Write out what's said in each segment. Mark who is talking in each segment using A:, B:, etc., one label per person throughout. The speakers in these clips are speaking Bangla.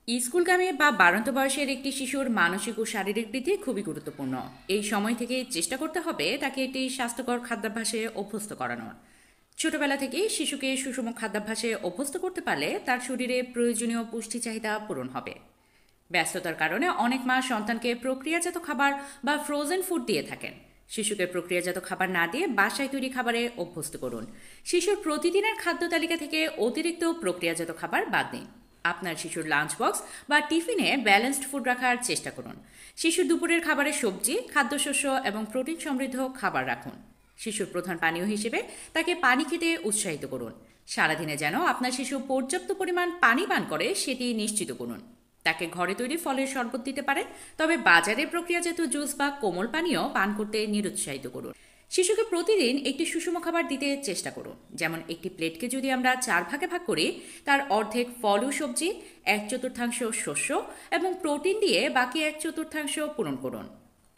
A: স্কুলগামী বা বাড়ন্ত বয়সের একটি শিশুর মানসিক ও শারীরিক বৃদ্ধি খুবই গুরুত্বপূর্ণ। এই সময় থেকে চেষ্টা করতে হবে তাকে একটি স্বাস্থ্যকর খাদ্যাভ্যাসে অভ্যস্ত করানোর। ছোটবেলা থেকেই শিশুকে সুষম খাদ্যাভ্যাসে অভ্যস্ত করতে পারলে তার শরীরে প্রয়োজনীয় পুষ্টি চাহিদা পূরণ হবে। ব্যস্ততার কারণে অনেক মা সন্তানকে প্রক্রিয়াজাত খাবার বা ফ্রোজেন ফুড দিয়ে থাকেন। শিশুকে প্রক্রিয়াজাত খাবার না দিয়ে বাসায় তৈরি খাবারে অভ্যস্ত করুন। শিশুর প্রতিদিনের খাদ্য তালিকা থেকে অতিরিক্ত প্রক্রিয়াজাত খাবার বাদ দিন। আপনার শিশুর লাঞ্চ বক্স বা টিফিনে ব্যালেন্সড ফুড রাখার চেষ্টা করুন। শিশুর দুপুরের খাবারে সবজি, খাদ্যশস্য এবং প্রোটিন সমৃদ্ধ খাবার রাখুন। শিশুর প্রধান পানীয় হিসেবে তাকে পানি খেতে উৎসাহিত করুন। সারাদিনে যেন আপনার শিশু পর্যাপ্ত পরিমাণ পানি পান করে সেটি নিশ্চিত করুন। তাকে ঘরে তৈরি ফলের শরবত দিতে পারে, তবে বাজারে প্রক্রিয়াজাত জুস বা কোমল পানীয় পান করতে নিরুৎসাহিত করুন। শিশুকে প্রতিদিন একটি সুষম খাবার দিতে চেষ্টা করুন। যেমন একটি প্লেটকে যদি আমরা 4 ভাগে ভাগ করি, তার অর্ধেক ফল ও সবজি, 1/4 শস্য এবং প্রোটিন দিয়ে বাকি 1/4 পূরণ করুন।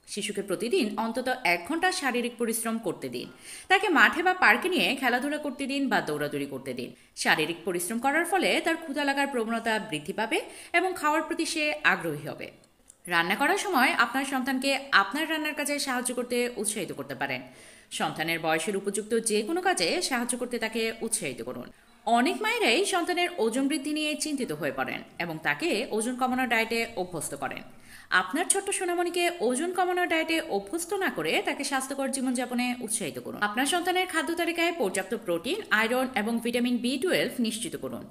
A: শিশুকে প্রতিদিন অন্তত 1 ঘন্টা শারীরিক পরিশ্রম করতে দিন। তাকে মাঠে বা পার্কে নিয়ে খেলাধুলা করতে দিন বা দৌড়াদৌড়ি করতে দিন। শারীরিক পরিশ্রম করার ফলে তার ক্ষুধা লাগার প্রবণতা বৃদ্ধি পাবে এবং খাওয়ার প্রতি সে আগ্রহী হবে। রান্না করার সময় আপনার সন্তানকে আপনার রান্নার কাজে সাহায্য করতে উৎসাহিত করতে পারেন। সন্তানের বয়সের উপযুক্ত যে কোনো কাজে সাহায্য করতে তাকে উৎসাহিত করুন। অনেক মায়েরাই সন্তানের ওজন বৃদ্ধি নিয়ে চিন্তিত হয়ে পড়েন এবং তাকে ওজন কমানোর ডায়েটে অভ্যস্ত করেন। আপনার ছোট্ট সোনামণিকে ওজন কমানোর ডায়েটে অভ্যস্ত না করে তাকে স্বাস্থ্যকর জীবনযাপনে উৎসাহিত করুন। আপনার সন্তানের খাদ্য তালিকায় পর্যাপ্ত প্রোটিন, আয়রন এবং ভিটামিন B12 নিশ্চিত করুন।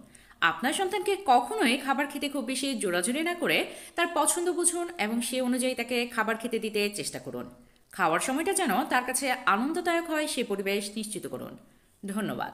A: আপনার সন্তানকে কখনোই খাবার খেতে খুব বেশি জোরাজুরি না করে তার পছন্দ বুঝুন এবং সে অনুযায়ী তাকে খাবার খেতে দিতে চেষ্টা করুন। খাওয়ার সময়টা যেন তার কাছে আনন্দদায়ক হয় সে পরিবেশ নিশ্চিত করুন। ধন্যবাদ।